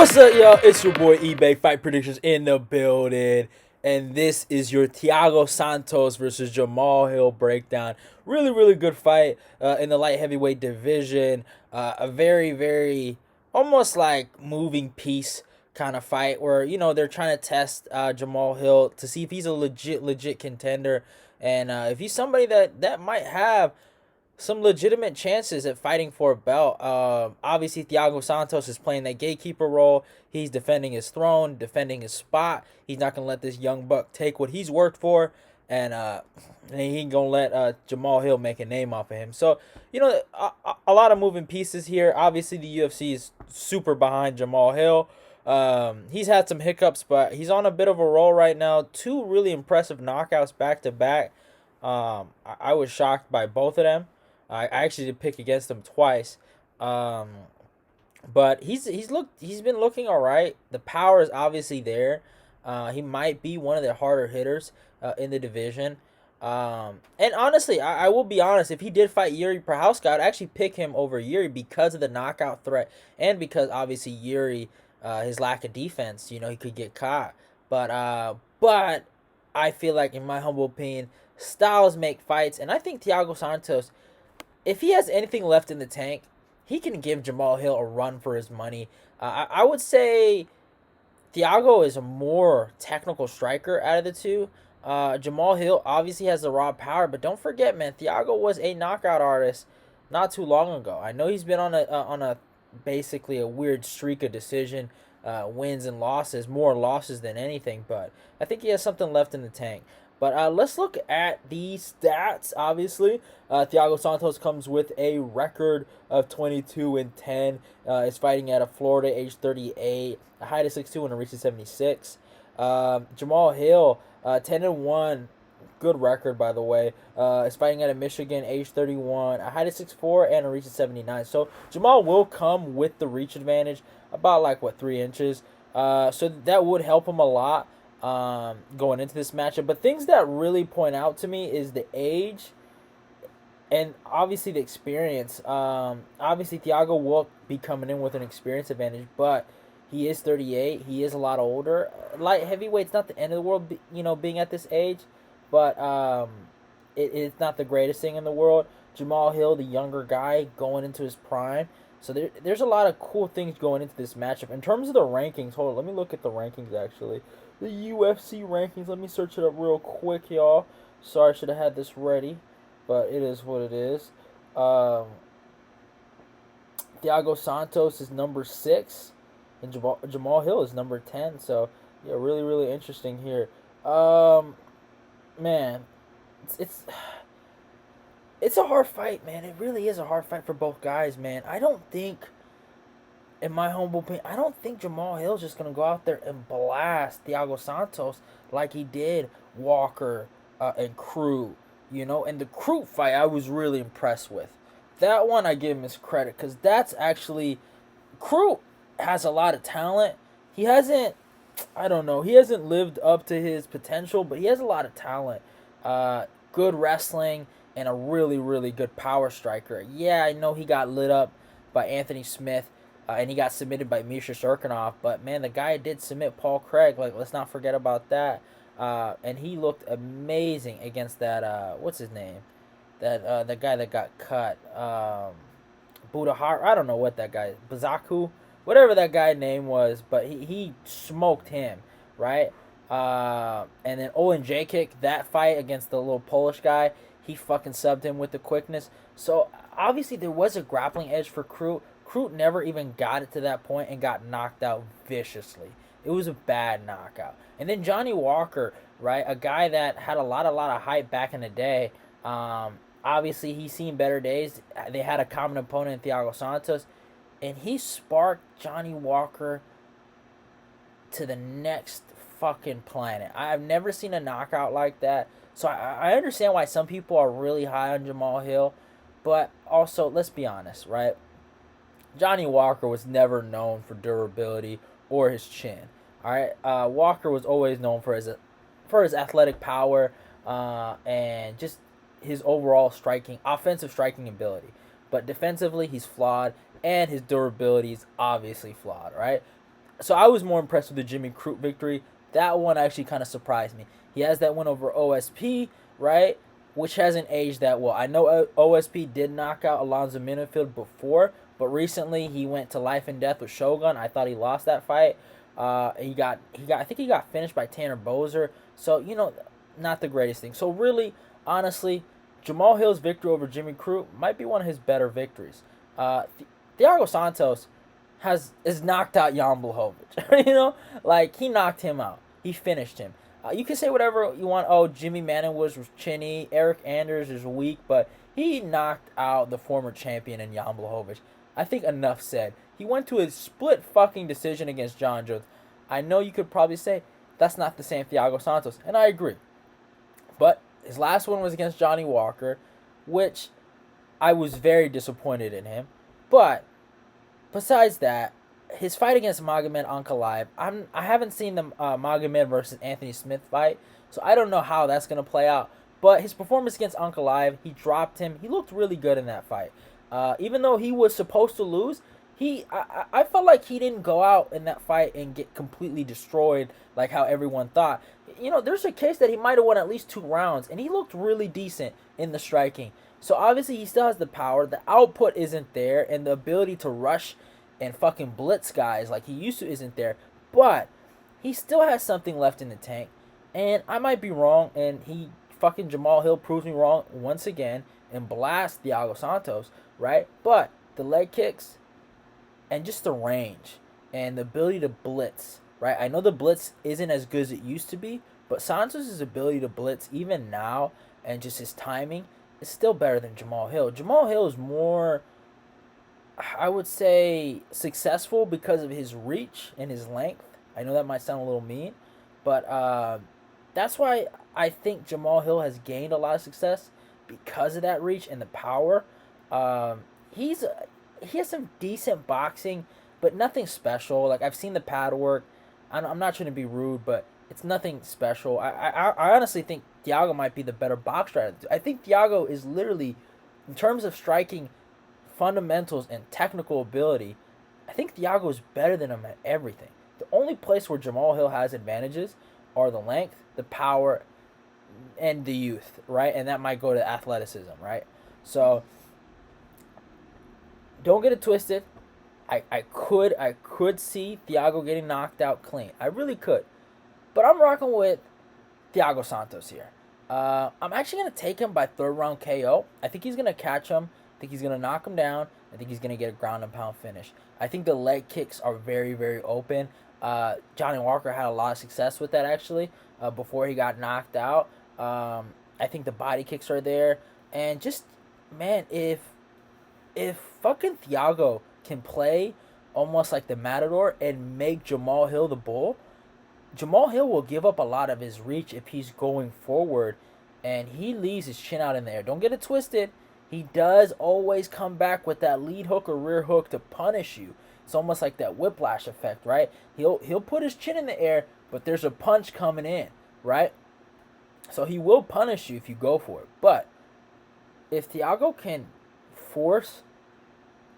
What's up, y'all? It's your boy eBay Fight Predictions in the building, and this is your Thiago Santos versus Jamahal Hill breakdown. Really good fight in the light heavyweight division. A very almost like moving piece kind of fight where they're trying to test Jamahal Hill to see if he's a legit contender, and if he's somebody that might have some legitimate chances at fighting for a belt. Obviously, Thiago Santos is playing that gatekeeper role. He's defending his throne, defending his spot. He's not going to let this young buck take what he's worked for, and he ain't going to let Jamahal Hill make a name off of him. So, a lot of moving pieces here. Obviously, the UFC is super behind Jamahal Hill. He's had some hiccups, but he's on a bit of a roll right now. Two really impressive knockouts back to back. I was shocked by both of them. I actually did pick against him twice, but he's been looking all right. The power is obviously there. He might be one of the harder hitters in the division. And honestly, I will be honest. If he did fight Yuri Prochazka, I'd actually pick him over Yuri because of the knockout threat and because obviously Yuri, his lack of defense. He could get caught. But I feel like, in my humble opinion, styles make fights, and I think Thiago Santos, if he has anything left in the tank, he can give Jamahal Hill a run for his money. I would say Thiago is a more technical striker out of the two. Jamahal Hill obviously has the raw power, but don't forget, man, Thiago was a knockout artist not too long ago. I know he's been on a basically a weird streak of decision wins and losses, more losses than anything, but I think he has something left in the tank. But let's look at the stats. Obviously, Thiago Santos comes with a record of 22-10. Is fighting out of Florida, age 38, a height of 6'2", and a reach of 76. Jamahal Hill, 10-1, good record by the way. Is fighting out of Michigan, age 31, a height of 6'4", and a reach of 79. So Jamahal will come with the reach advantage, about 3 inches. So that would help him a lot going into this matchup. But things that really point out to me is the age and obviously the experience. Obviously Thiago will be coming in with an experience advantage, but he is 38. He is a lot older. Light heavyweight's not the end of the world, being at this age, but it's not the greatest thing in the world. Jamahal Hill, the younger guy, going into his prime. So there's a lot of cool things going into this matchup. In terms of the rankings, hold on, let me look at the rankings actually. The UFC rankings, let me search it up real quick, y'all. Sorry, I should have had this ready, but it is what it is. Thiago Santos is number 6, and Jamahal Hill is number 10. So, yeah, really interesting here. Man, it's a hard fight, man. It really is a hard fight for both guys, man. I don't think, in my humble opinion, I don't think Jamahal Hill's just going to go out there and blast Thiago Santos like he did Walker and Crew. And the Crew fight I was really impressed with. That one I give him his credit because that's actually, Crew has a lot of talent. He hasn't lived up to his potential, but he has a lot of talent. Good wrestling and a really good power striker. Yeah, I know he got lit up by Anthony Smith, and he got submitted by Misha Shirkinov, but man, the guy did submit Paul Craig. Let's not forget about that. And he looked amazing against that. What's his name? That the guy that got cut. Budahar. I don't know what that guy. Bazaku, whatever that guy's name was, but he smoked him, right? And then Owen Jakic, that fight against the little Polish guy, he fucking subbed him with the quickness. So obviously there was a grappling edge for Crew. Crew never even got it to that point and got knocked out viciously. It was a bad knockout. And then Johnny Walker, right, a guy that had a lot of hype back in the day. Obviously he's seen better days. They had a common opponent in Thiago Santos, and he sparked Johnny Walker to the next fucking planet. I've never seen a knockout like that. So I understand why some people are really high on Jamahal Hill, but also, let's be honest, right? Johnny Walker was never known for durability or his chin. All right, Walker was always known for his athletic power and just his overall offensive striking ability. But defensively, he's flawed, and his durability is obviously flawed, right? So I was more impressed with the Jimmy Crute victory. That one actually kind of surprised me. He has that win over OSP, right? Which hasn't aged that well. I know OSP did knock out Alonzo Minifield before, but recently he went to life and death with Shogun. I thought he lost that fight. I think he got finished by Tanner Bozer. So not the greatest thing. So really, honestly, Jamahal Hill's victory over Jimmy Crute might be one of his better victories. Thiago Santos is knocked out Jan Blachowicz. Like he knocked him out. He finished him. You can say whatever you want. Oh, Jimmy Manuwa was chinny. Eric Anders is weak, but he knocked out the former champion in Jan Blachowicz. I think enough said. He went to a split fucking decision against John Jones. I know you could probably say that's not the same Thiago Santos, and I agree. But his last one was against Johnny Walker, which I was very disappointed in him. But besides that, his fight against Magomed Ankalaev, I haven't seen the Magomed versus Anthony Smith fight, so I don't know how that's gonna play out. But his performance against Ankalaev, he dropped him. He looked really good in that fight. Even though he was supposed to lose, I felt like he didn't go out in that fight and get completely destroyed like how everyone thought. There's a case that he might have won at least 2 rounds, and he looked really decent in the striking. So obviously he still has the power. The output isn't there, and the ability to rush and fucking blitz guys like he used to isn't there. But he still has something left in the tank, and I might be wrong, and fucking Jamahal Hill proves me wrong once again and blasts Thiago Santos, right? But the leg kicks and just the range and the ability to blitz, right? I know the blitz isn't as good as it used to be, but Santos' ability to blitz even now and just his timing is still better than Jamahal Hill. Jamahal Hill is more, I would say, successful because of his reach and his length. I know that might sound a little mean, but that's why I think Jamahal Hill has gained a lot of success because of that reach and the power. He has some decent boxing, but nothing special. Like I've seen the pad work. I'm not trying to be rude, but it's nothing special. I honestly think Thiago might be the better box striker. I think Thiago is literally, in terms of striking fundamentals and technical ability, I think Thiago is better than him at everything. The only place where Jamahal Hill has advantages are the length, the power, and the youth, right? And that might go to athleticism, right? So don't get it twisted. I could see Thiago getting knocked out clean. I really could. But I'm rocking with Thiago Santos here. I'm actually going to take him by 3rd round KO. I think he's going to catch him. I think he's going to knock him down. I think he's going to get a ground and pound finish. I think the leg kicks are very, very open. Johnny Walker had a lot of success with that, actually, before he got knocked out. I think the body kicks are there. And just, man, if fucking Thiago can play almost like the Matador and make Jamahal Hill the bull, Jamahal Hill will give up a lot of his reach if he's going forward and he leaves his chin out in the air. Don't get it twisted. He does always come back with that lead hook or rear hook to punish you. It's almost like that whiplash effect, right? He'll put his chin in the air, but there's a punch coming in, right? So he will punish you if you go for it. But if Thiago can force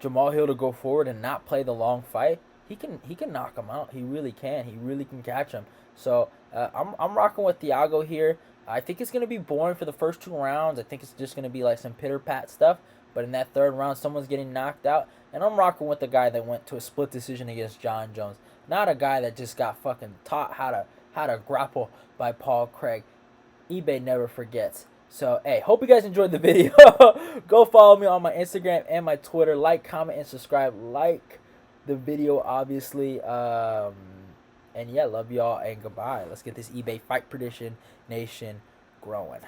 Jamahal Hill to go forward and not play the long fight, he can knock him out. He really can. He really can catch him. So I'm rocking with Thiago here. I think it's gonna be boring for the first 2 rounds. I think it's just gonna be like some pitter pat stuff. But in that 3rd round, someone's getting knocked out, and I'm rocking with the guy that went to a split decision against John Jones, not a guy that just got fucking taught how to grapple by Paul Craig. eBay never forgets. So, hey, hope you guys enjoyed the video. Go follow me on my Instagram and my Twitter. Like, comment, and subscribe. Like the video, obviously. And, yeah, love y'all, and goodbye. Let's get this eBay Fight Prediction Nation growing.